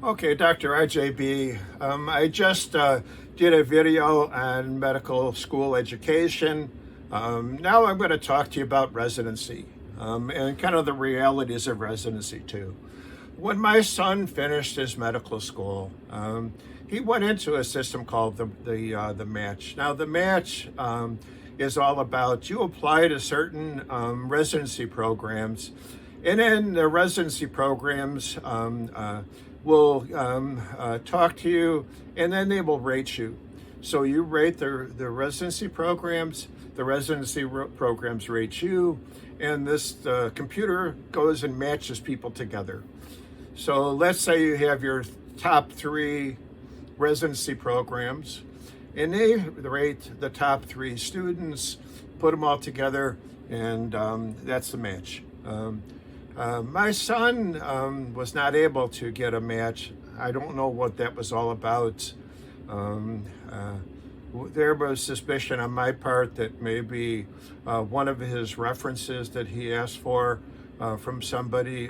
Okay, doctorarjaybe. I just did a video on medical school education. Now I'm going to talk to you about residency and kind of the realities of residency too. When my son finished his medical school, he went into a system called the match. Now the match is all about you apply to certain residency programs, and then the residency programs will talk to you, and then they will rate you. So you rate the residency programs, the programs rate you, and this computer goes and matches people together. So let's say you have your top 3 residency programs, and they rate the top 3 students, put them all together, and that's the match. My son was not able to get a match. I don't know what that was all about. There was suspicion on my part that maybe one of his references that he asked for from somebody,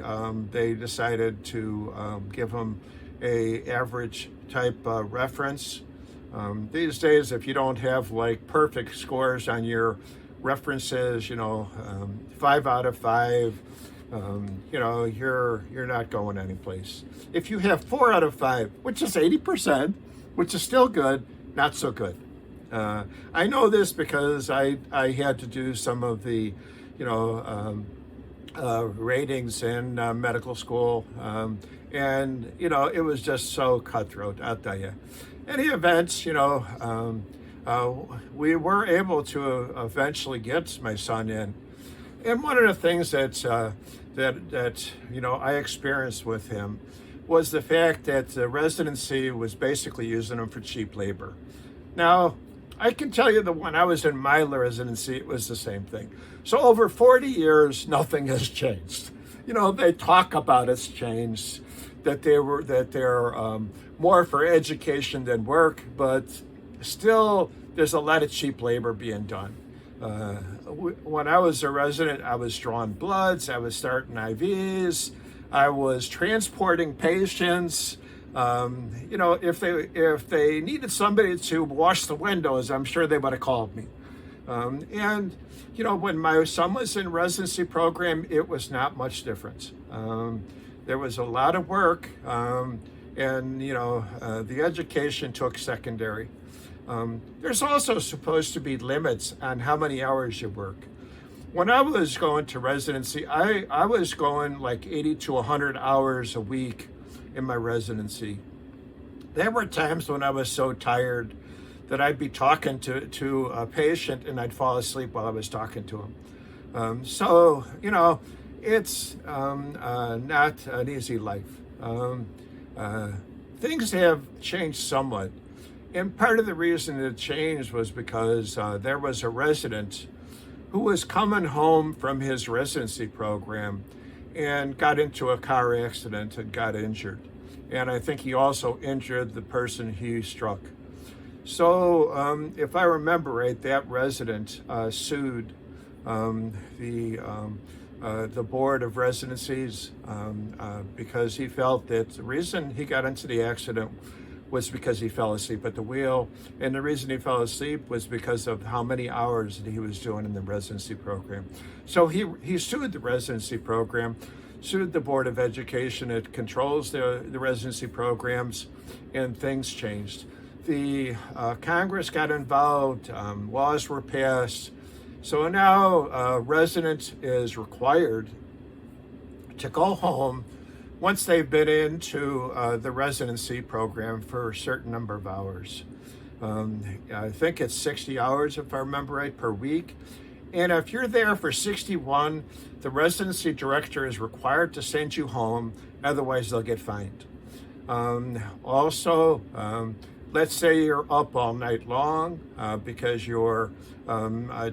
they decided to give him a average type reference. These days, if you don't have like perfect scores on your references, 5 out of 5, you're not going anyplace. If you have 4 out of 5, which is 80%, which is still good, not so good. I know this because I had to do some of the, ratings in medical school, and it was just so cutthroat. I'll tell you. Any events, we were able to eventually get my son in. And one of the things that I experienced with him was the fact that the residency was basically using him for cheap labor. Now, I can tell you that when I was in my residency, it was the same thing. So over 40 years, nothing has changed. They talk about it's changed, that they're more for education than work, but still there's a lot of cheap labor being done. When I was a resident, I was drawing bloods, I was starting IVs, I was transporting patients. If they needed somebody to wash the windows, I'm sure they would have called me. When my son was in residency program, it was not much different. There was a lot of work, and the education took secondary. There's also supposed to be limits on how many hours you work. When I was going to residency, I was going like 80 to 100 hours a week in my residency. There were times when I was so tired that I'd be talking to a patient and I'd fall asleep while I was talking to him. It's not an easy life. Things have changed somewhat. And part of the reason it changed was because there was a resident who was coming home from his residency program and got into a car accident and got injured. And I think he also injured the person he struck. So if I remember right, that resident sued the board of residencies because he felt that the reason he got into the accident was because he fell asleep at the wheel, and the reason he fell asleep was because of how many hours that he was doing in the residency program. So he sued the residency program, sued the Board of Education. It controls the residency programs, and things changed. The Congress got involved, laws were passed, so now a resident is required to go home once they've been into the residency program for a certain number of hours. I think it's 60 hours, if I remember right, per week. And if you're there for 61, the residency director is required to send you home, otherwise they'll get fined. Let's say you're up all night long because you're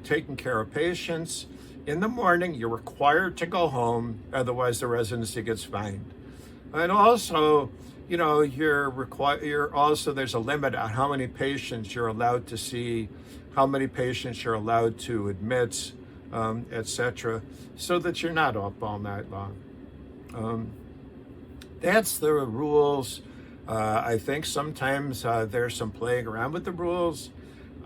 taking care of patients. In the morning, you're required to go home, otherwise the residency gets fined. And also, there's a limit on how many patients you're allowed to see, how many patients you're allowed to admit, etc., so that you're not up all night long. That's the rules. I think sometimes there's some playing around with the rules.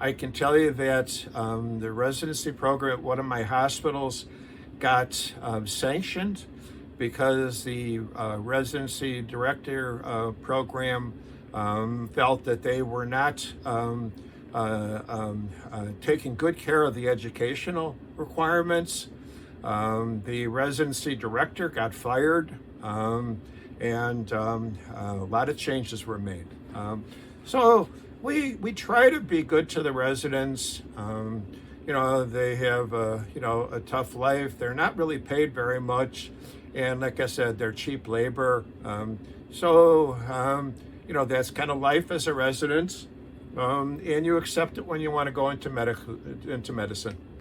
I can tell you that the residency program at one of my hospitals got sanctioned because the residency director program felt that they were not taking good care of the educational requirements. The residency director got fired, and a lot of changes were made. So we try to be good to the residents. They have a tough life. They're not really paid very much, and like I said, they're cheap labor. That's kind of life as a resident, and you accept it when you want to go into medicine.